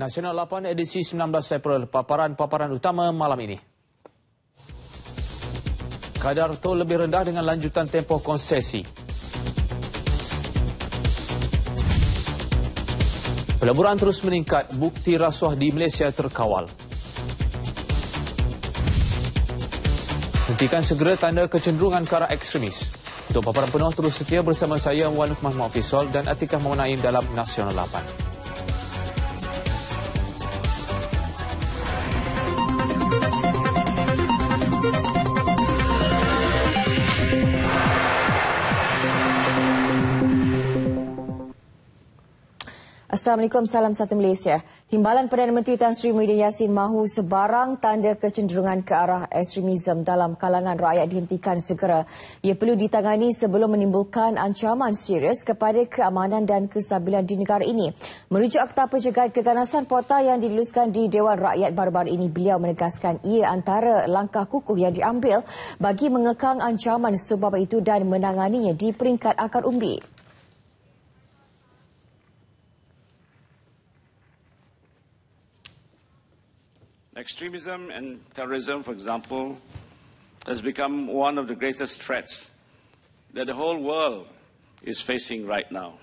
Nasional 8 edisi 19 April, paparan-paparan utama malam ini. Kadar tol lebih rendah dengan lanjutan tempoh konsesi. Pelaburan terus meningkat, bukti rasuah di Malaysia terkawal. Hentikan segera tanda kecenderungan ke arah ekstremis. Untuk paparan penuh terus setia bersama saya Wan Lukman Muafizol dan Atikah Muhammad Naim dalam Nasional 8. Assalamualaikum, salam satu Malaysia. Timbalan Perdana Menteri Tan Sri Muhyiddin Yassin mahu sebarang tanda kecenderungan ke arah ekstremisme dalam kalangan rakyat dihentikan segera. Ia perlu ditangani sebelum menimbulkan ancaman serius kepada keamanan dan kestabilan di negara ini. Merujuk Akta Pencegahan Keganasan Pota yang diluluskan di Dewan Rakyat baru-baru ini, beliau menegaskan ia antara langkah kukuh yang diambil bagi mengekang ancaman sebab itu dan menanganinya di peringkat akar umbi. Extremism and terrorism, for example, has become one of the greatest threats that the whole world is facing right now.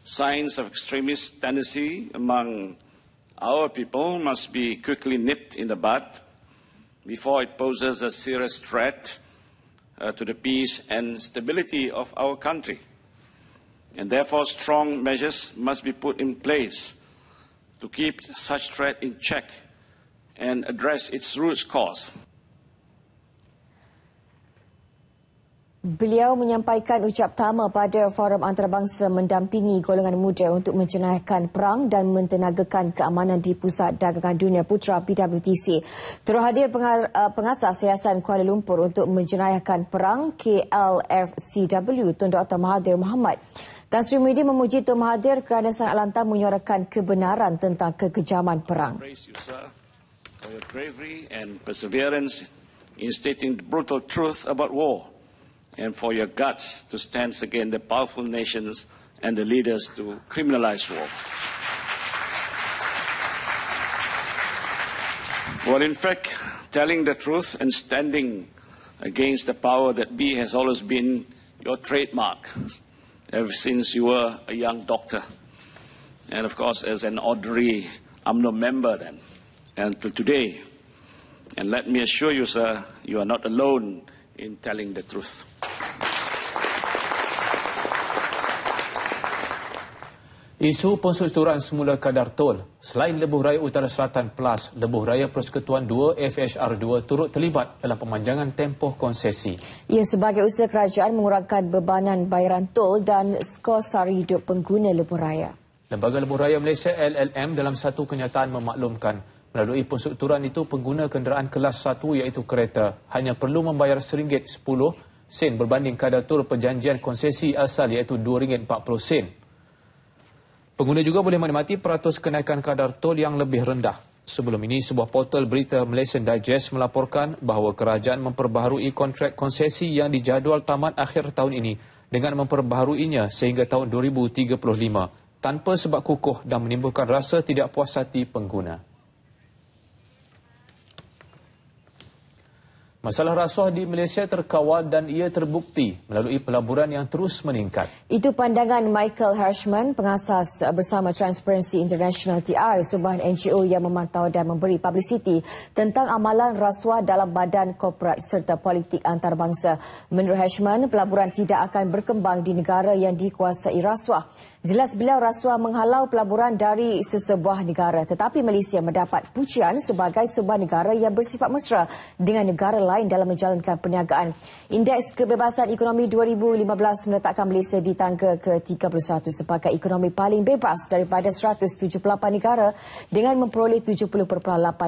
Signs of extremist tendency among our people must be quickly nipped in the bud before it poses a serious threat to the peace and stability of our country. And therefore, strong measures must be put in place to keep such threat in check and address its root cause. Beliau menyampaikan ucap tama pada Forum Antarabangsa mendampingi golongan muda untuk menjenayahkan perang dan mentenagakan keamanan di Pusat Dagangan Dunia Putra PWTC. Turut hadir pengasas Yayasan Kuala Lumpur untuk menjenayahkan perang KLFCW Tun Dr. Mahathir Mohamad. Tan Sri Muhyiddin memuji Tun Mahathir kerana sangat lantang menyuarakan kebenaran tentang kekejaman perang. For your bravery and perseverance in stating the brutal truth about war, and for your guts to stand against the powerful nations and the leaders to criminalize war. Well, in fact, telling the truth and standing against the power that be has always been your trademark ever since you were a young doctor. And of course, as an ordinary UMNO member then. Until today. And let me assure you, sir, you are not alone in telling the truth. Isu pensusuran semula kadar tol selain Lebuh Raya Utara Selatan Plus, Lebuh Raya Persekutuan 2 FHR2 turut terlibat dalam pemanjangan tempoh konsesi. Ia sebagai usaha kerajaan mengurangkan bebanan bayaran tol dan skor sara hidup pengguna Lebuh Raya. Lembaga Lebuh Raya Malaysia LLM dalam satu kenyataan memaklumkan melalui penstrukturan itu pengguna kenderaan kelas 1 iaitu kereta hanya perlu membayar RM1.10 berbanding kadar tol perjanjian konsesi asal iaitu RM2.40. Pengguna juga boleh menikmati peratus kenaikan kadar tol yang lebih rendah. Sebelum ini, sebuah portal berita Malaysian Digest melaporkan bahawa kerajaan memperbaharui kontrak konsesi yang dijadual tamat akhir tahun ini dengan memperbaharuinya sehingga tahun 2035 tanpa sebab kukuh dan menimbulkan rasa tidak puas hati pengguna. Masalah rasuah di Malaysia terkawal dan ia terbukti melalui pelaburan yang terus meningkat. Itu pandangan Michael Hirschman, pengasas bersama Transparency International TR, sebuah NGO yang memantau dan memberi publiciti tentang amalan rasuah dalam badan korporat serta politik antarabangsa. Menurut Hirschman, pelaburan tidak akan berkembang di negara yang dikuasai rasuah. Jelas beliau rasuah menghalau pelaburan dari sesebuah negara, tetapi Malaysia mendapat pujian sebagai sebuah negara yang bersifat mesra dengan negara lain dalam menjalankan perniagaan. Indeks Kebebasan Ekonomi 2015 meletakkan Malaysia di tangga ke-31 sebagai ekonomi paling bebas daripada 178 negara dengan memperoleh 70.8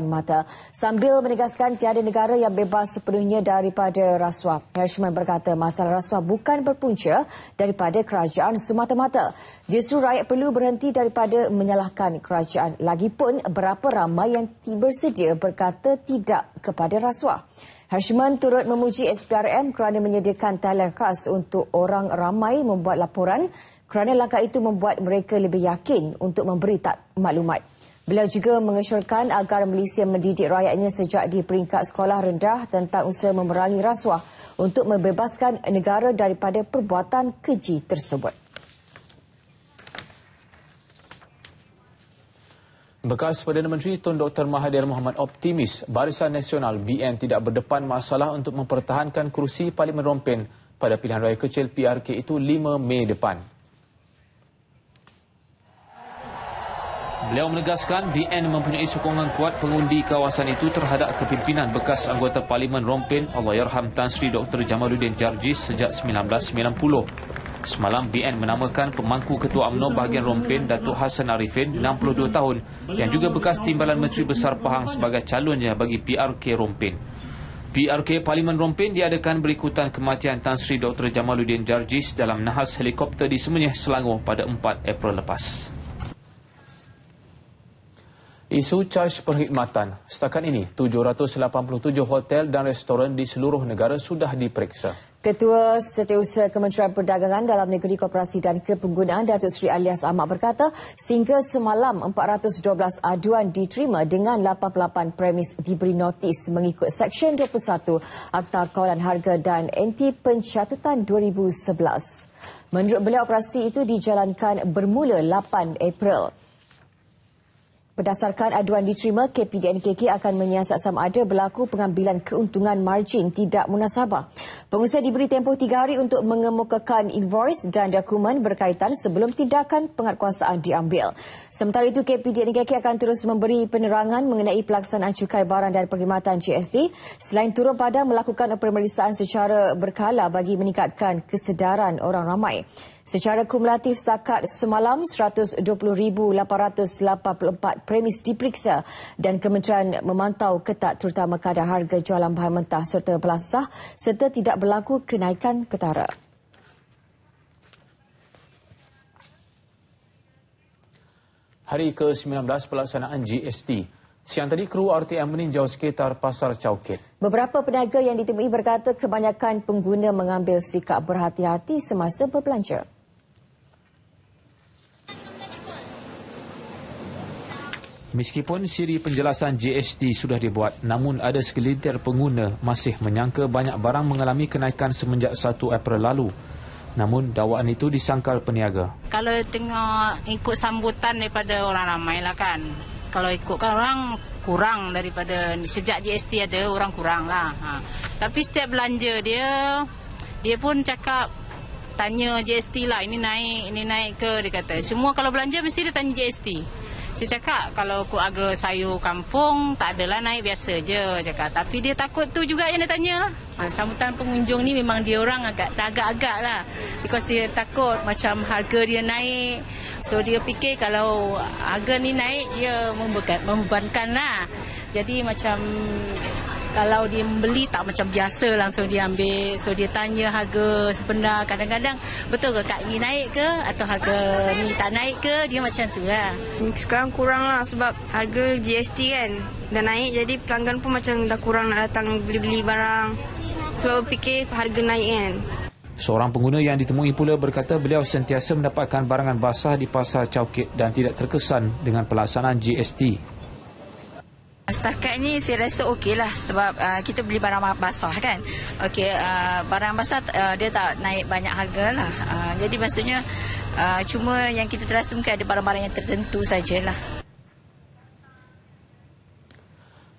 mata. Sambil menegaskan tiada negara yang bebas sepenuhnya daripada rasuah. Hirschman berkata masalah rasuah bukan berpunca daripada kerajaan semata-mata. Justru rakyat perlu berhenti daripada menyalahkan kerajaan. Lagipun berapa ramai yang bersedia berkata tidak kepada rasuah. Hirschman turut memuji SPRM kerana menyediakan talian khas untuk orang ramai membuat laporan kerana langkah itu membuat mereka lebih yakin untuk memberi maklumat. Beliau juga mengesyorkan agar Malaysia mendidik rakyatnya sejak di peringkat sekolah rendah tentang usaha memerangi rasuah untuk membebaskan negara daripada perbuatan keji tersebut. Bekas Perdana Menteri Tun Dr. Mahathir Mohamad optimis Barisan Nasional BN tidak berdepan masalah untuk mempertahankan kerusi Parlimen Rompin pada pilihan raya kecil PRK itu 5 Mei depan. Beliau menegaskan BN mempunyai sokongan kuat pengundi kawasan itu terhadap kepimpinan bekas anggota Parlimen Rompin Allahyarham Tan Sri Dr. Jamaluddin Jarjis sejak 1990. Semalam BN menamakan pemangku Ketua UMNO bahagian Rompin Datuk Hassan Arifin 62 tahun yang juga bekas Timbalan Menteri Besar Pahang sebagai calonnya bagi PRK Rompin. PRK Parlimen Rompin diadakan berikutan kematian Tan Sri Dr. Jamaluddin Jarjis dalam nahas helikopter di Semenyih, Selangor pada 4 April lepas. Isu caj perkhidmatan. Setakat ini, 787 hotel dan restoran di seluruh negara sudah diperiksa. Ketua Setiausaha Kementerian Perdagangan Dalam Negeri, Koperasi dan Kepenggunaan Datuk Seri Alias Ahmad berkata, sehingga semalam 412 aduan diterima dengan 88 premis diberi notis mengikut Seksyen 21 Akta Kawalan Harga dan Enti Pencatutan 2011. Menurut beliau, operasi itu dijalankan bermula 8 April. Berdasarkan aduan diterima, KPDNKK akan menyiasat sama ada berlaku pengambilan keuntungan margin tidak munasabah. Pengusaha diberi tempoh 3 hari untuk mengemukakan invoice dan dokumen berkaitan sebelum tindakan penguatkuasaan diambil. Sementara itu, KPDNKK akan terus memberi penerangan mengenai pelaksanaan cukai barang dan perkhidmatan GST selain turun pada melakukan pemeriksaan secara berkala bagi meningkatkan kesedaran orang ramai. Secara kumulatif setakat semalam 120,884 premis diperiksa dan kementerian memantau ketat terutama kadar harga jualan bahan mentah serta belasah serta tidak berlaku kenaikan ketara. Hari ke-19 pelaksanaan GST. Siang tadi, kru RTM meninjau sekitar Pasar Chowkit. Beberapa peniaga yang ditemui berkata kebanyakan pengguna mengambil sikap berhati-hati semasa berbelanja. Meskipun siri penjelasan GST sudah dibuat, namun ada segelintir pengguna masih menyangka banyak barang mengalami kenaikan semenjak 1 April lalu. Namun dakwaan itu disangkal peniaga. Kalau tengok ikut sambutan daripada orang ramai lah kan. Kalau ikutkan orang kurang daripada sejak GST ada orang kurang lah. Tapi setiap belanja dia pun cakap tanya GST lah, ini naik ke, dia kata. Semua kalau belanja mesti dia tanya GST. Saya cakap kalau ikut harga sayur kampung tak adalah naik, biasa je cakap. Tapi dia takut tu juga yang dia tanya lah. Sambutan pengunjung ni memang dia orang agak-agak lah. Because dia takut macam harga dia naik. So dia fikir kalau harga ni naik dia membebankan lah. Jadi macam kalau dia membeli tak macam biasa langsung dia ambil. So dia tanya harga sebenar. Kadang-kadang betul ke Kak ini naik ke atau harga ni tak naik ke, dia macam tu lah. Sekarang kurang lah sebab harga GST kan dah naik, jadi pelanggan pun macam dah kurang nak datang beli-beli barang. Sebab fikir harga naik kan. Seorang pengguna yang ditemui pula berkata beliau sentiasa mendapatkan barangan basah di Pasar Chowkit dan tidak terkesan dengan pelaksanaan GST. Setakat ni saya rasa okey lah sebab kita beli barang basah kan. Okey, barang basah dia tak naik banyak harga lah. Jadi maksudnya cuma yang kita terasa mungkin ada barang-barang yang tertentu sajalah.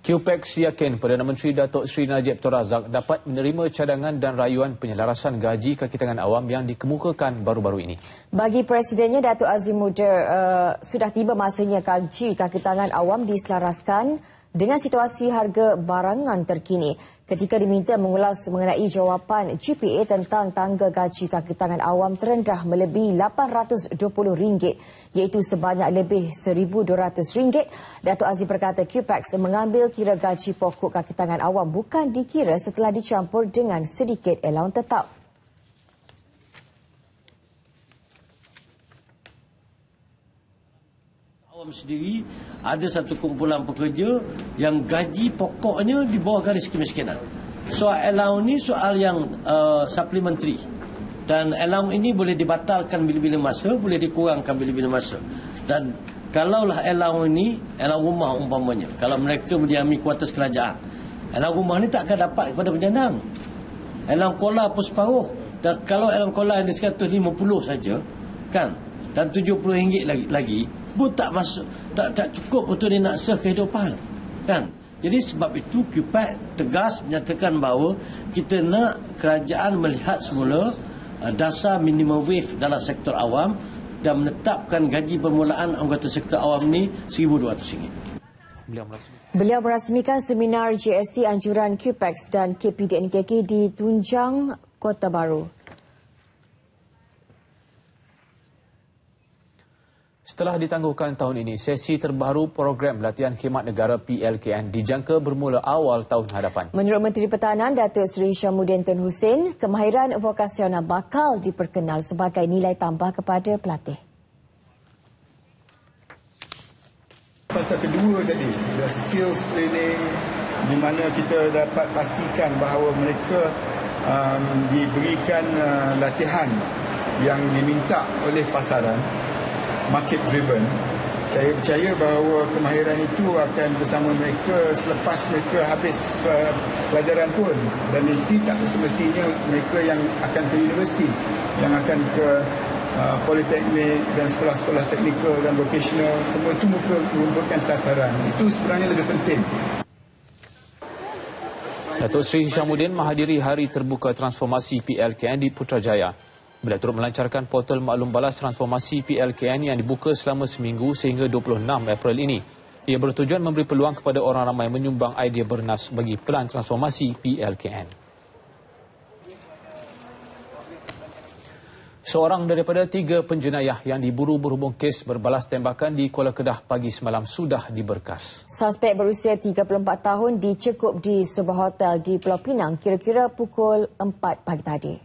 QPEX yakin Perdana Menteri Datuk Seri Najib Tun Razak dapat menerima cadangan dan rayuan penyelarasan gaji kaki tangan awam yang dikemukakan baru-baru ini. Bagi Presidennya Datuk Azim Muda, sudah tiba masanya gaji kaki tangan awam diselaraskan dengan situasi harga barangan terkini. Ketika diminta mengulas mengenai jawapan GPA tentang tangga gaji kaki tangan awam terendah melebihi RM820, iaitu sebanyak lebih RM1,200, Datuk Aziz berkata QPEX mengambil kira gaji pokok kaki tangan awam bukan dikira setelah dicampur dengan sedikit allowance tetap. Sendiri ada satu kumpulan pekerja yang gaji pokoknya di bawah garis kemiskinan. Soal allowance ni soal yang supplementary, dan allowance ini boleh dibatalkan bila-bila masa, boleh dikurangkan bila-bila masa, dan kalaulah allowance ni, allowance rumah umpamanya, kalau mereka mendiami kuartus kerajaan, allowance rumah ni tak akan dapat kepada penjandang. Allowance kola pun separuh. Dan kalau allowance kola yang di 150 saja, kan, dan RM70 lagi pun tak masuk, tak cukup untuk dia nak sah kehidupan, kan. Jadi sebab itu QPAC tegas menyatakan bahawa kita nak kerajaan melihat semula dasar minimum wage dalam sektor awam dan menetapkan gaji permulaan anggota sektor awam ni RM1,200. Beliau merasmikan seminar GST anjuran QPAC dan KPDNKK di Tunjang, Kota Baru. Setelah ditangguhkan tahun ini, sesi terbaru program latihan khidmat negara PLKN dijangka bermula awal tahun hadapan. Menurut Menteri Pertahanan Datuk Seri Syamuddin Tun Hussein, kemahiran vokasional bakal diperkenal sebagai nilai tambah kepada pelatih. Fasa kedua tadi, the skills training, di mana kita dapat pastikan bahawa mereka diberikan latihan yang diminta oleh pasaran, market driven. Saya percaya bahawa kemahiran itu akan bersama mereka selepas mereka habis pelajaran pun, dan nanti tak semestinya mereka yang akan ke universiti, yang akan ke politeknik dan sekolah-sekolah teknikal dan vocational, semua itu merupakan sasaran. Itu sebenarnya lebih penting. Datuk Seri Syamuddin menghadiri Hari Terbuka Transformasi PLKN di Putrajaya. Beliau turut melancarkan portal maklum balas transformasi PLKN yang dibuka selama seminggu sehingga 26 April ini. Ia bertujuan memberi peluang kepada orang ramai menyumbang idea bernas bagi pelan transformasi PLKN. Seorang daripada 3 penjenayah yang diburu berhubung kes berbalas tembakan di Kuala Kedah pagi semalam sudah diberkas. Suspek berusia 34 tahun dicekup di sebuah hotel di Pulau Pinang kira-kira pukul 4 pagi tadi.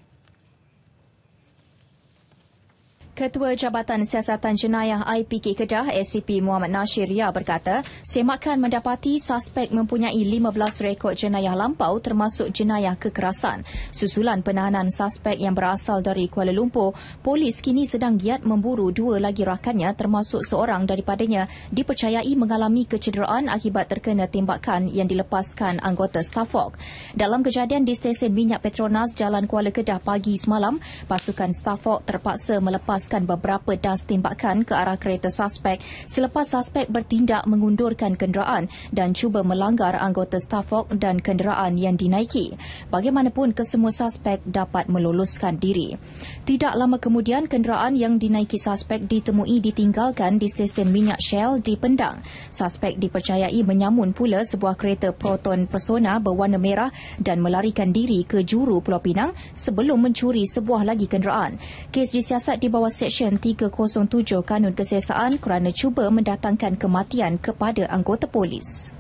Ketua Jabatan Siasatan Jenayah IPK Kedah, SCP Muhammad Nasir Ria berkata, semakan mendapati suspek mempunyai 15 rekod jenayah lampau termasuk jenayah kekerasan. Susulan penahanan suspek yang berasal dari Kuala Lumpur, polis kini sedang giat memburu 2 lagi rakannya termasuk seorang daripadanya dipercayai mengalami kecederaan akibat terkena tembakan yang dilepaskan anggota Stafok. Dalam kejadian di stesen minyak Petronas Jalan Kuala Kedah pagi semalam, pasukan Stafok terpaksa melepaskan beberapa das tembakan ke arah kereta suspek selepas suspek bertindak mengundurkan kenderaan dan cuba melanggar anggota Stafok dan kenderaan yang dinaiki. Bagaimanapun, kesemua suspek dapat meloloskan diri. Tidak lama kemudian, kenderaan yang dinaiki suspek ditemui ditinggalkan di stesen minyak Shell di Pendang. Suspek dipercayai menyamun pula sebuah kereta Proton Persona berwarna merah dan melarikan diri ke juru Pulau Pinang sebelum mencuri sebuah lagi kenderaan. Kes disiasat di bawah Seksyen 307 Kanun Kesiasaan kerana cuba mendatangkan kematian kepada anggota polis.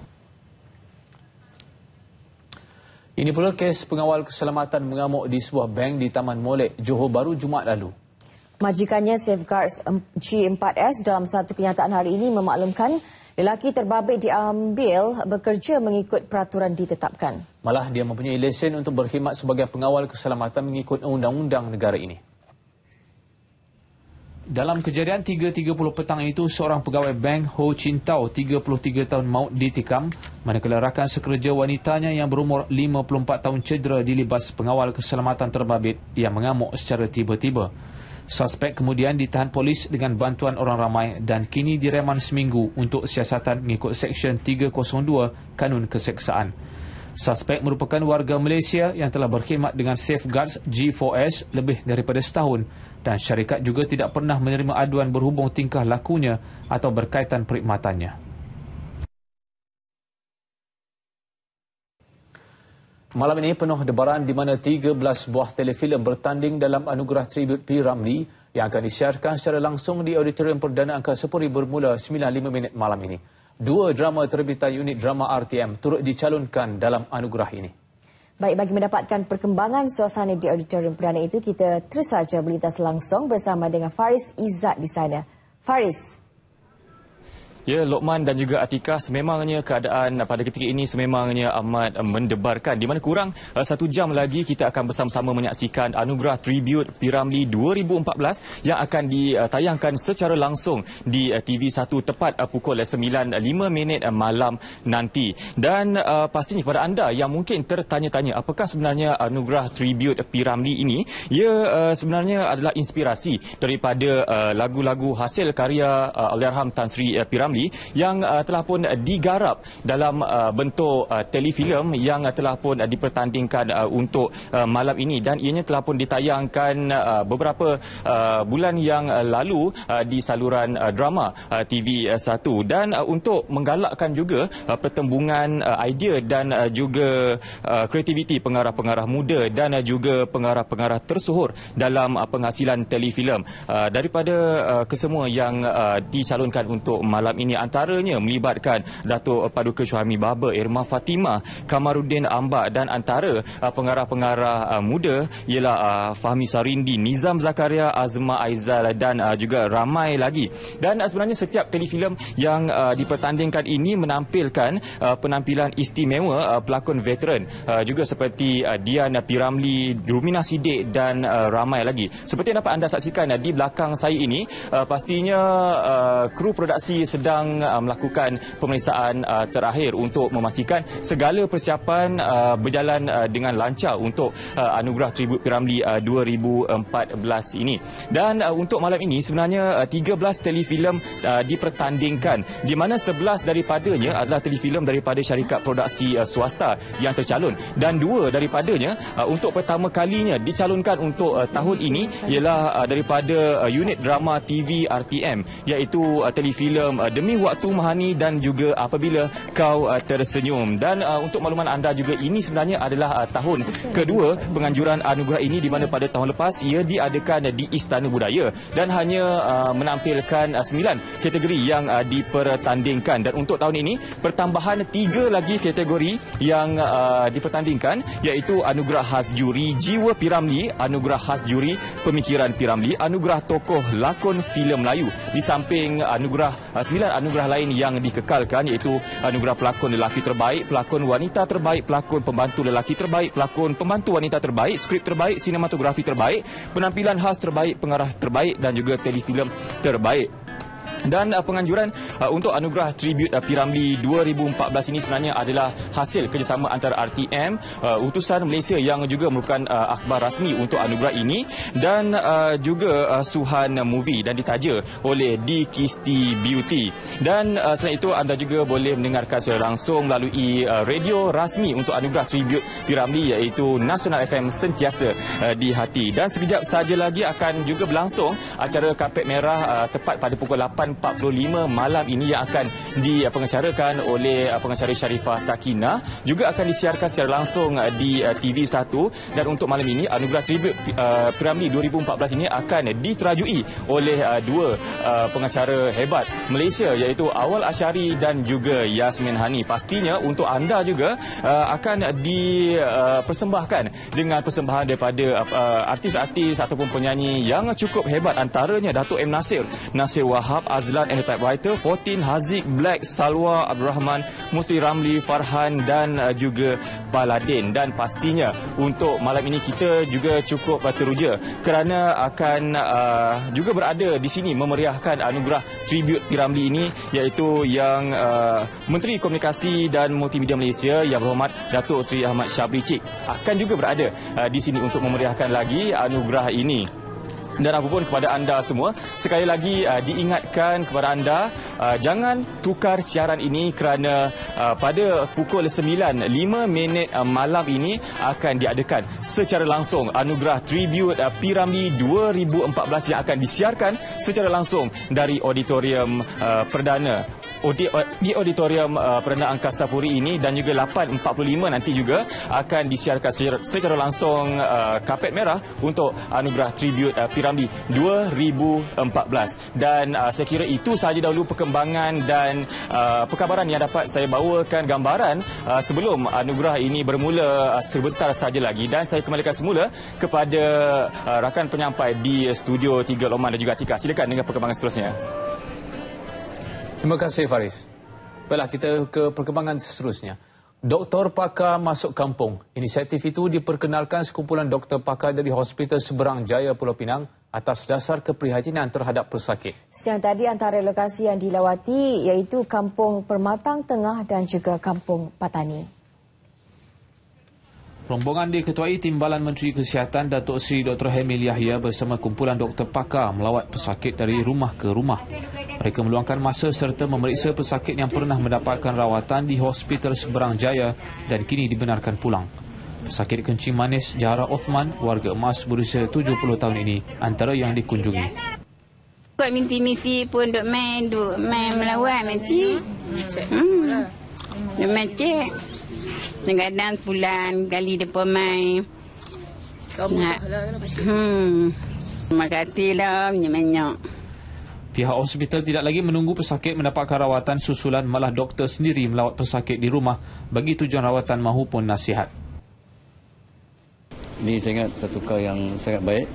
Ini pula kes pengawal keselamatan mengamuk di sebuah bank di Taman Molek, Johor Bahru Jumaat lalu. Majikannya Safeguards G4S dalam satu kenyataan hari ini memaklumkan lelaki terbabit diambil bekerja mengikut peraturan ditetapkan. Malah dia mempunyai lesen untuk berkhidmat sebagai pengawal keselamatan mengikut undang-undang negara ini. Dalam kejadian 3.30 petang itu, seorang pegawai bank Ho Chin Tau, 33 tahun maut ditikam, manakala rakan sekerja wanitanya yang berumur 54 tahun cedera dilibas pengawal keselamatan terbabit yang mengamuk secara tiba-tiba. Suspek kemudian ditahan polis dengan bantuan orang ramai dan kini direman seminggu untuk siasatan mengikut Seksyen 302 Kanun Keseksaan. Suspek merupakan warga Malaysia yang telah berkhidmat dengan Safeguards G4S lebih daripada setahun dan syarikat juga tidak pernah menerima aduan berhubung tingkah lakunya atau berkaitan perkhidmatannya. Malam ini penuh debaran di mana 13 buah telefilm bertanding dalam anugerah tribut P. Ramlee yang akan disiarkan secara langsung di Auditorium Perdana Angkasa Puri bermula 9.05 malam ini. 2 drama terbitan unit drama RTM turut dicalonkan dalam anugerah ini. Baik, bagi mendapatkan perkembangan suasana di Auditorium Perdana itu, kita terus saja berlintas langsung bersama dengan Faris Izzat di sana. Faris. Ya, Lokman dan juga Atika, sememangnya keadaan pada ketika ini sememangnya amat mendebarkan. Di mana kurang 1 jam lagi kita akan bersama-sama menyaksikan Anugerah Tribute P.Ramlee 2014 yang akan ditayangkan secara langsung di TV1 tepat pukul 9.05 malam nanti. Dan pastinya kepada anda yang mungkin tertanya-tanya apakah sebenarnya Anugerah Tribute P.Ramlee ini, ia sebenarnya adalah inspirasi daripada lagu-lagu hasil karya Allahyarham Tan Sri P.Ramlee yang telah pun digarap dalam bentuk telefilm yang telah pun dipertandingkan untuk malam ini, dan ianya telah pun ditayangkan beberapa bulan yang lalu di saluran drama TV1. Dan untuk menggalakkan juga pertembungan idea dan juga kreativiti pengarah-pengarah muda dan juga pengarah-pengarah tersohor dalam penghasilan telefilm, daripada kesemua yang dicalonkan untuk malam ini, antaranya melibatkan Datuk Paduka Syuhami Baba, Irma Fatimah, Kamaruddin Ambak, dan antara pengarah-pengarah muda ialah Fahmi Sarindi, Nizam Zakaria, Azma Aizal dan juga ramai lagi. Dan sebenarnya setiap telefilm yang dipertandingkan ini menampilkan penampilan istimewa pelakon veteran juga seperti Dian P.Ramlee, Rumina Siddiq dan ramai lagi. Seperti yang dapat anda saksikan di belakang saya ini, pastinya kru produksi sedang melakukan pemeriksaan terakhir untuk memastikan segala persiapan berjalan dengan lancar untuk Anugerah Tribute P.Ramlee 2014 ini. Dan untuk malam ini sebenarnya 13 telefilm dipertandingkan, di mana 11 daripadanya adalah telefilm daripada syarikat produksi swasta yang tercalon, dan 2 daripadanya untuk pertama kalinya dicalonkan untuk tahun ini ialah daripada unit drama TV RTM, iaitu telefilm Demi Waktu Mahani dan juga Apabila Kau Tersenyum. Dan untuk makluman anda juga, ini sebenarnya adalah tahun kedua penganjuran anugerah ini, di mana pada tahun lepas ia diadakan di Istana Budaya dan hanya menampilkan 9 kategori yang dipertandingkan. Dan untuk tahun ini pertambahan 3 lagi kategori yang dipertandingkan, iaitu Anugerah Khas Juri Jiwa P.Ramlee, Anugerah Khas Juri Pemikiran P.Ramlee, Anugerah Tokoh Lakon Filem Melayu, di samping 9 anugerah lain yang dikekalkan, iaitu Anugerah Pelakon Lelaki Terbaik, Pelakon Wanita Terbaik, Pelakon Pembantu Lelaki Terbaik, Pelakon Pembantu Wanita Terbaik, Skrip Terbaik, Sinematografi Terbaik, Penampilan Khas Terbaik, Pengarah Terbaik dan juga Telefilm Terbaik. Dan penganjuran untuk Anugerah Tribute P.Ramlee 2014 ini sebenarnya adalah hasil kerjasama antara RTM, Utusan Malaysia yang juga merupakan akhbar rasmi untuk anugerah ini, dan juga Suhan Movie, dan ditaja oleh D. Kisti Beauty. Dan selain itu anda juga boleh mendengarkan secara langsung melalui radio rasmi untuk Anugerah Tribute P.Ramlee, iaitu Nasional FM Sentiasa di Hati. Dan sekejap saja lagi akan juga berlangsung acara Kapet Merah tepat pada pukul 8.45 malam ini, yang akan dipengacarakan oleh pengacara Sharifah Sakinah, juga akan disiarkan secara langsung di TV1. Dan untuk malam ini Anugerah Tribute P.Ramlee 2014 ini akan diterajui oleh 2 pengacara hebat Malaysia, iaitu Awal Asyari dan juga Yasmin Hani. Pastinya untuk anda juga akan dipersembahkan dengan persembahan daripada artis-artis ataupun penyanyi yang cukup hebat, antaranya Datuk M. Nasir, Nasir Wahab, Azlan and the Typewriter, 14, Haziq, Black, Salwa, Abdul Rahman, Musli Ramli, Farhan dan juga Baladin. Dan pastinya untuk malam ini kita juga cukup teruja kerana akan juga berada di sini memeriahkan Anugerah Tribute P.Ramlee ini, iaitu yang Menteri Komunikasi dan Multimedia Malaysia Yang Berhormat Datuk Seri Ahmad Syabri Cik akan juga berada di sini untuk memeriahkan lagi anugerah ini. Dan apapun kepada anda semua, sekali lagi diingatkan kepada anda, jangan tukar siaran ini kerana pada pukul 9.05 malam ini akan diadakan secara langsung Anugerah Tribute P.Ramlee 2014 yang akan disiarkan secara langsung dari Auditorium Perdana di Auditorium Perdana Angkasa Puri ini, dan juga 8.45 nanti juga akan disiarkan secara langsung Kapet Merah untuk Anugerah Tribute P.Ramlee 2014. Dan saya kira itu sahaja dahulu perkembangan dan perkabaran yang dapat saya bawakan, gambaran sebelum anugerah ini bermula sebentar saja lagi. Dan saya kembalikan semula kepada rakan penyampai di studio 3, Lokman dan juga Atika. Silakan dengan perkembangan seterusnya. Terima kasih Faris. Baiklah, kita ke perkembangan seterusnya. Doktor pakar masuk kampung. Inisiatif itu diperkenalkan sekumpulan doktor pakar dari Hospital Seberang Jaya Pulau Pinang atas dasar keprihatinan terhadap pesakit. Siang tadi antara lokasi yang dilawati iaitu Kampung Permatang Tengah dan juga Kampung Patani. Rombongan diketuai Timbalan Menteri Kesihatan Datuk Seri Dr. Hamil Yahya bersama kumpulan doktor pakar melawat pesakit dari rumah ke rumah. Mereka meluangkan masa serta memeriksa pesakit yang pernah mendapatkan rawatan di Hospital Seberang Jaya dan kini dibenarkan pulang. Pesakit kencing manis Zahra Othman, warga emas berusia 70 tahun ini, antara yang dikunjungi. Kau minti-minti pun duk main melawan nanti. Duk main cek. Kadang pulang kali depan main. Kau nak. Terima kasih lah banyak-banyak. Pihak hospital tidak lagi menunggu pesakit mendapatkan rawatan susulan, malah doktor sendiri melawat pesakit di rumah bagi tujuan rawatan mahupun nasihat. Ini saya ingat satu hal yang sangat baik,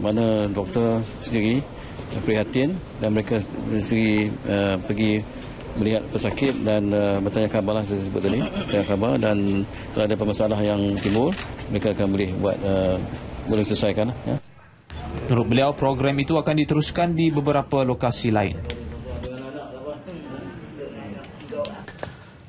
mana doktor sendiri prihatin dan mereka sendiri pergi melihat pesakit dan bertanya khabar saya sebut tadi, bertanya khabar, dan kalau ada masalah yang timbul mereka akan boleh selesaikan. Ya. Menurut beliau, program itu akan diteruskan di beberapa lokasi lain.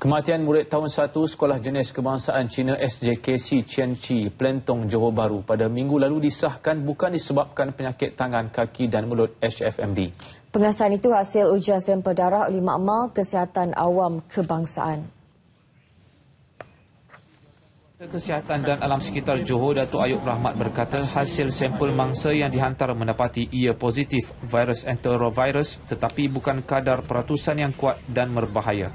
Kematian murid tahun 1 Sekolah Jenis Kebangsaan Cina SJKC Cianci, Plentong, Johor Bahru pada minggu lalu disahkan bukan disebabkan penyakit tangan, kaki dan mulut HFMD. Pengesahan itu hasil ujian sampel darah oleh Makmal Kesihatan Awam Kebangsaan. Kesihatan dan Alam Sekitar Johor Datuk Ayub Rahmat berkata hasil sampel mangsa yang dihantar mendapati ia positif virus enterovirus tetapi bukan kadar peratusan yang kuat dan berbahaya.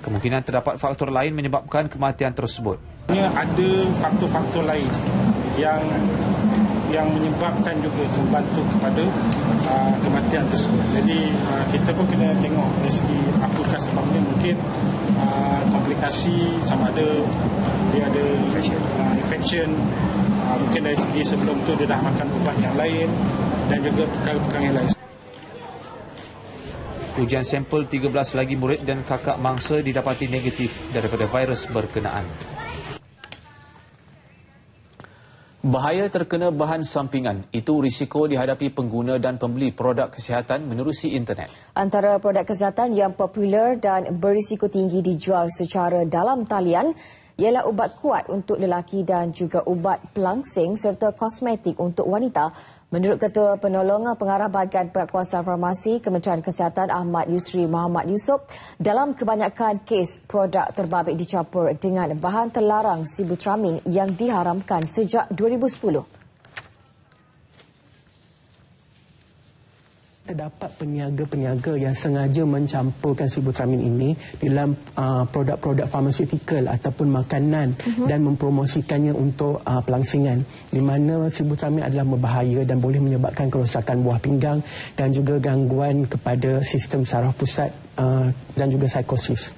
Kemungkinan terdapat faktor lain menyebabkan kematian tersebut. Ada faktor-faktor lain yang menyebabkan juga membantu kepada kematian tersebut. Jadi kita pun kena tengok dari segi apakah sebabnya, mungkin komplikasi sama ada dia ada infection, mungkin dari segi sebelum tu dia dah makan ubat yang lain dan juga perkara-perkara yang lain. Ujian sampel 13 lagi murid dan kakak mangsa didapati negatif daripada virus berkenaan. Bahaya terkena bahan sampingan, itu risiko dihadapi pengguna dan pembeli produk kesihatan menerusi internet. Antara produk kesihatan yang popular dan berisiko tinggi dijual secara dalam talian ialah ubat kuat untuk lelaki dan juga ubat pelangsing serta kosmetik untuk wanita. Menurut Ketua Penolong Pengarah Bahagian Penguasaan Farmasi Kementerian Kesihatan Ahmad Yusri Muhammad Yusof, dalam kebanyakan kes produk terbabit dicampur dengan bahan terlarang sibutramin yang diharamkan sejak 2010. Terdapat peniaga-peniaga yang sengaja mencampurkan sibutramin ini dalam produk-produk farmaseutical ataupun makanan dan mempromosikannya untuk pelangsingan, di mana sibutramin adalah berbahaya dan boleh menyebabkan kerosakan buah pinggang dan juga gangguan kepada sistem saraf pusat dan juga psikosis.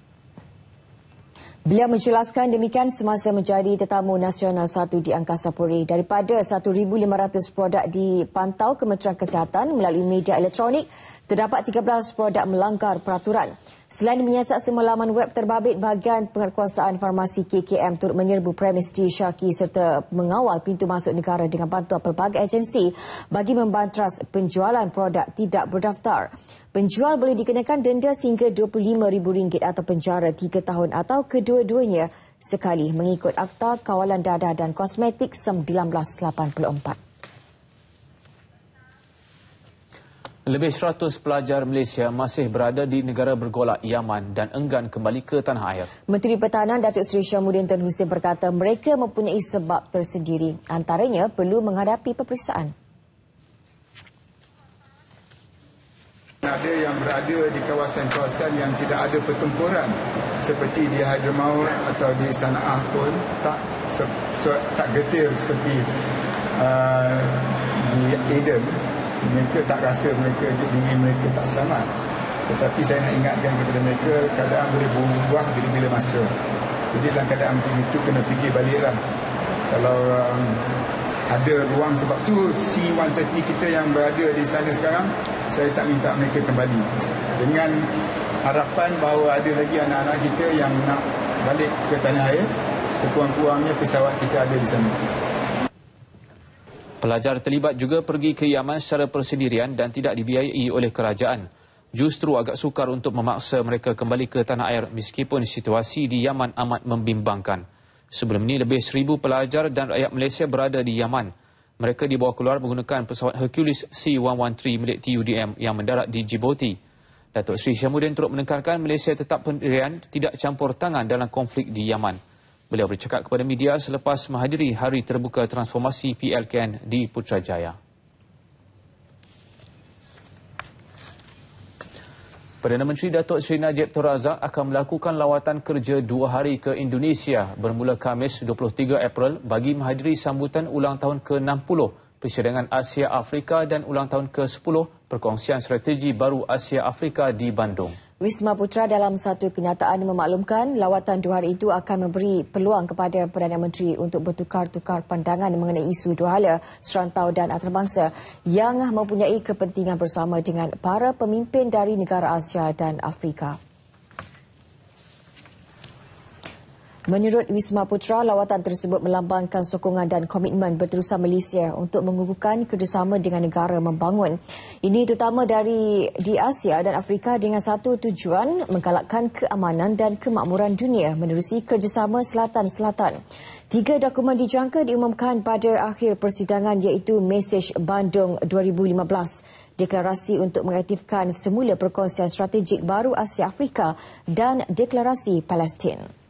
Beliau menjelaskan demikian semasa menjadi tetamu nasional 1 di Angkasa Puri. Daripada 1,500 produk dipantau Kementerian Kesihatan melalui media elektronik, terdapat 13 produk melanggar peraturan. Selain menyiasat semua laman web terbabit, Bahagian Penguasaan Farmasi KKM turut menyerbu premis di Syaki serta mengawal pintu masuk negara dengan bantuan pelbagai agensi bagi membantras penjualan produk tidak berdaftar. Penjual boleh dikenakan denda sehingga RM25,000 atau penjara 3 tahun atau kedua-duanya sekali mengikut Akta Kawalan Dadah dan Kosmetik 1984. Lebih 100 pelajar Malaysia masih berada di negara bergolak Yaman dan enggan kembali ke tanah air. Menteri Pertahanan Datuk Seri Syamuddin Tun Hussein berkata mereka mempunyai sebab tersendiri. Antaranya perlu menghadapi peperiksaan. Ada yang berada di kawasan-kawasan yang tidak ada pertempuran seperti di Hadramaut atau di Sanaah pun tak getir seperti di Aden. Mereka tak rasa diri mereka tak selamat. Tetapi saya nak ingatkan kepada mereka, keadaan boleh berubah bila-bila masa. Jadi dalam keadaan macam itu kena fikir baliklah. Kalau ada ruang, sebab tu C-130 kita yang berada di sana sekarang, saya tak minta mereka kembali. dengan harapan bahawa ada lagi anak-anak kita yang nak balik ke tanah air, sekurang-kurangnya pesawat kita ada di sana. Pelajar terlibat juga pergi ke Yaman secara persendirian dan tidak dibiayai oleh kerajaan. Justru agak sukar untuk memaksa mereka kembali ke tanah air meskipun situasi di Yaman amat membimbangkan. Sebelum ini lebih 1,000 pelajar dan rakyat Malaysia berada di Yaman. Mereka dibawa keluar menggunakan pesawat Hercules C-113 milik TUDM yang mendarat di Djibouti. Datuk Seri Syamuddin turut menekankan Malaysia tetap pendirian tidak campur tangan dalam konflik di Yaman. Beliau bercakap kepada media selepas menghadiri Hari Terbuka Transformasi PLKN di Putrajaya. Perdana Menteri Datuk Seri Najib Tun Razak akan melakukan lawatan kerja 2 hari ke Indonesia bermula Khamis 23 April bagi menghadiri sambutan ulang tahun ke-60 Persidangan Asia Afrika dan ulang tahun ke-10 Perkongsian Strategi Baru Asia Afrika di Bandung. Wisma Putra dalam satu kenyataan memaklumkan lawatan 2 hari itu akan memberi peluang kepada Perdana Menteri untuk bertukar-tukar pandangan mengenai isu dua hala, serantau dan antarabangsa yang mempunyai kepentingan bersama dengan para pemimpin dari negara Asia dan Afrika. Menurut Wisma Putra, lawatan tersebut melambangkan sokongan dan komitmen berterusan Malaysia untuk mengukuhkan kerjasama dengan negara membangun. Ini terutama di Asia dan Afrika dengan satu tujuan menggalakkan keamanan dan kemakmuran dunia menerusi kerjasama Selatan-Selatan. 3 dokumen dijangka diumumkan pada akhir persidangan iaitu Mesej Bandung 2015, Deklarasi untuk mengaktifkan semula Perkongsian Strategik Baru Asia Afrika dan Deklarasi Palestin.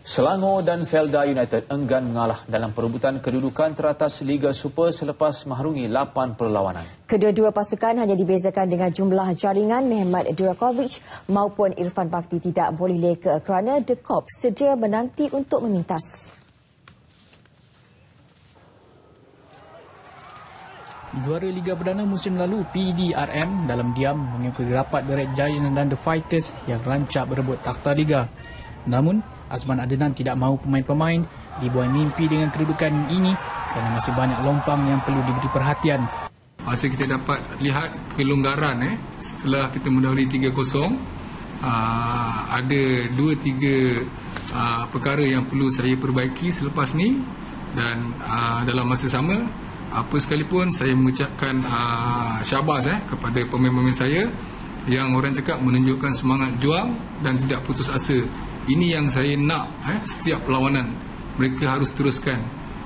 Selangor dan Felda United enggan mengalah dalam perebutan kedudukan teratas Liga Super selepas mengharungi 8 perlawanan. Kedua-dua pasukan hanya dibezakan dengan jumlah jaringan. Mehmet Durakovic maupun Irfan Bakti tidak boleh leka kerana The Corps sedia menanti untuk memintas. Juara Liga Perdana musim lalu PDRM dalam diam mengikuti rapat The Red Giants dan The Fighters yang rancak berebut takhta Liga. Namun, Azman Adenan tidak mahu pemain-pemain dibuai mimpi dengan kedudukan ini kerana masih banyak lompang yang perlu diberi perhatian. Masa kita dapat lihat kelonggaran setelah kita mendahului 3-0, ada 2-3 perkara yang perlu saya perbaiki selepas ni dan dalam masa sama apa sekalipun saya mengucapkan syabas kepada pemain-pemain saya yang orang cakap menunjukkan semangat juang dan tidak putus asa. Ini yang saya nak setiap perlawanan mereka harus teruskan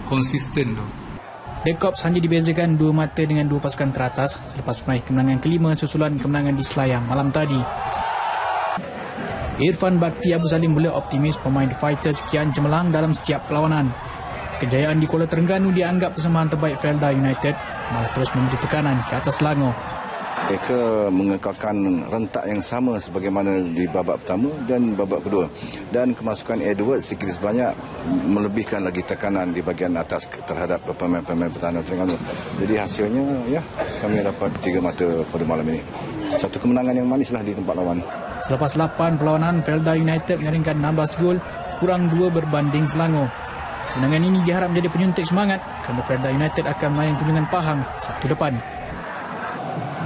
konsisten tu. The Corps hanya dibezakan 2 mata dengan 2 pasukan teratas selepas meraih kemenangan kelima susulan kemenangan di Selayang malam tadi. Irfan Bakti Abu Salim pula optimis pemain The Fighters kian cemerlang dalam setiap perlawanan. Kejayaan di Kuala Terengganu dianggap persembahan terbaik Felda United malah terus memberi tekanan ke atas Selangor. Mereka mengekalkan rentak yang sama sebagaimana di babak pertama dan babak kedua. Dan kemasukan Edwards sikit sebanyak melebihkan lagi tekanan di bahagian atas terhadap pemain-pemain pertahanan Terengganu. Jadi hasilnya kami dapat 3 mata pada malam ini. Satu kemenangan yang manislah di tempat lawan. Selepas 8 perlawanan, Felda United menyaringkan 16 gol, kurang 2 berbanding Selangor. Kemenangan ini diharap menjadi penyuntik semangat kerana Felda United akan melayan kunjungan Pahang Sabtu depan.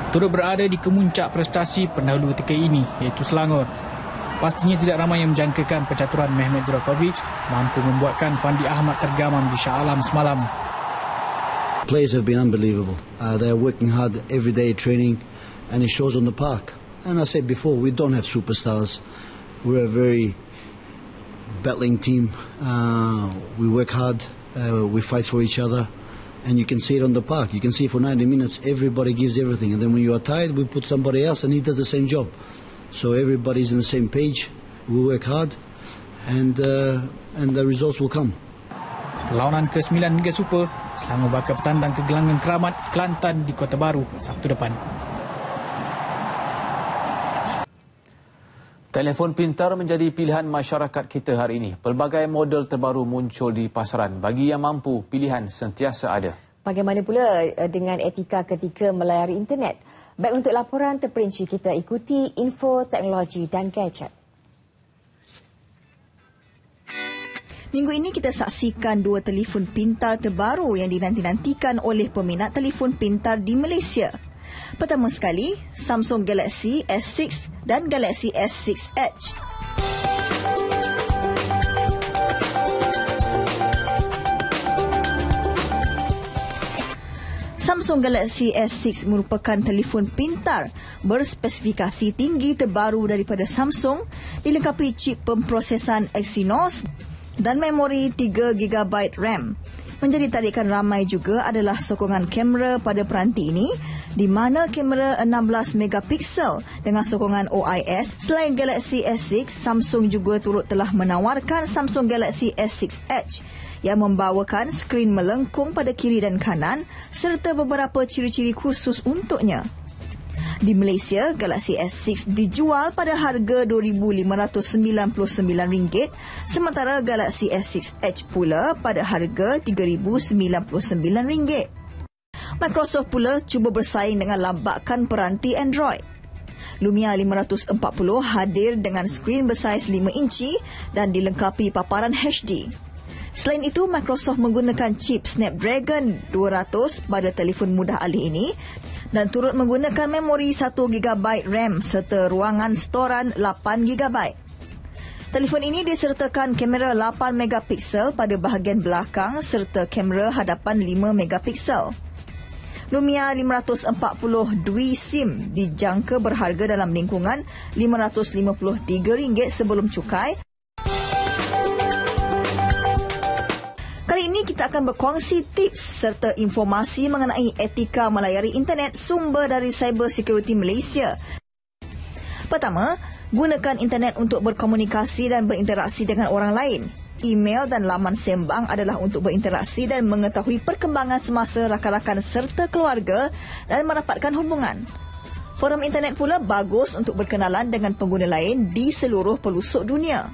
Turut berada di kemuncak prestasi pendahulu ketika ini iaitu Selangor. Pastinya tidak ramai yang menjangkakan pencaturan Mehmet Durakovic mampu membuatkan Fandi Ahmad tergamam di Shah Alam semalam. Players have been unbelievable. They are working hard every day training and it shows on the park. And I said before, we don't have superstars. We're a very battling team. We work hard. We fight for each other. And you can see it on the park. You can see for 90 minutes, everybody gives everything. And then when you are tired, we put somebody else and he does the same job. So everybody's on the same page. We work hard and the results will come. Perlawanan ke-9 Liga Super, Selangor bakal bertandang ke Gelanggang Keramat, Kelantan di Kota Baru Sabtu depan. Telefon pintar menjadi pilihan masyarakat kita hari ini. Pelbagai model terbaru muncul di pasaran. Bagi yang mampu, pilihan sentiasa ada. Bagaimana pula dengan etika ketika melayari internet? Baik, untuk laporan terperinci kita ikuti info teknologi dan gadget. Minggu ini kita saksikan 2 telefon pintar terbaru yang dinanti-nantikan oleh peminat telefon pintar di Malaysia. Pertama sekali, Samsung Galaxy S6 dan Galaxy S6 Edge. Samsung Galaxy S6 merupakan telefon pintar berspesifikasi tinggi terbaru daripada Samsung, dilengkapi chip pemprosesan Exynos dan memori 3GB RAM. Menjadi tarikan ramai juga adalah sokongan kamera pada peranti ini, di mana kamera 16 megapiksel dengan sokongan OIS. Selain Galaxy S6, Samsung juga turut telah menawarkan Samsung Galaxy S6 Edge yang membawakan skrin melengkung pada kiri dan kanan serta beberapa ciri-ciri khusus untuknya. Di Malaysia, Galaxy S6 dijual pada harga RM2,599, sementara Galaxy S6 Edge pula pada harga RM3,099. Microsoft pula cuba bersaing dengan lambakan peranti Android. Lumia 540 hadir dengan skrin bersaiz 5 inci dan dilengkapi paparan HD. Selain itu, Microsoft menggunakan chip Snapdragon 200 pada telefon mudah alih ini dan turut menggunakan memori 1GB RAM serta ruangan storan 8GB. Telefon ini disertakan kamera 8 megapiksel pada bahagian belakang serta kamera hadapan 5 megapiksel. Lumia 540 Dui SIM dijangka berharga dalam lingkungan RM553 sebelum cukai. Kali ini kita akan berkongsi tips serta informasi mengenai etika melayari internet sumber dari Cyber Security Malaysia. Pertama, gunakan internet untuk berkomunikasi dan berinteraksi dengan orang lain. Email dan laman sembang adalah untuk berinteraksi dan mengetahui perkembangan semasa rakan-rakan serta keluarga dan merapatkan hubungan. Forum internet pula bagus untuk berkenalan dengan pengguna lain di seluruh pelosok dunia.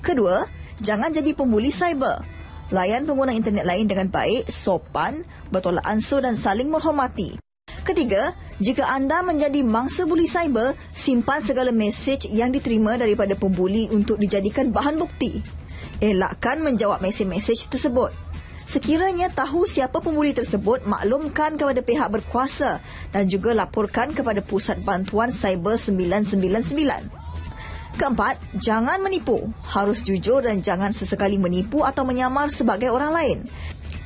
Kedua, jangan jadi pembuli cyber. Layan pengguna internet lain dengan baik, sopan, bertolak ansur dan saling menghormati. Ketiga, jika anda menjadi mangsa buli cyber, simpan segala mesej yang diterima daripada pembuli untuk dijadikan bahan bukti. Elakkan menjawab mesej-mesej tersebut. Sekiranya tahu siapa pembuli tersebut, maklumkan kepada pihak berkuasa dan juga laporkan kepada Pusat Bantuan Cyber 999. Keempat, jangan menipu. Harus jujur dan jangan sesekali menipu atau menyamar sebagai orang lain.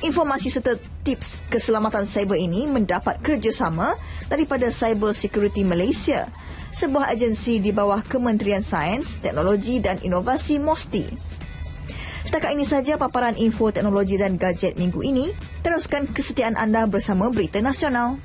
Informasi serta tips keselamatan cyber ini mendapat kerjasama daripada Cyber Security Malaysia, sebuah agensi di bawah Kementerian Sains, Teknologi dan Inovasi MOSTI. Setakat ini saja paparan info teknologi dan gadget minggu ini. Teruskan kesetiaan anda bersama Berita Nasional.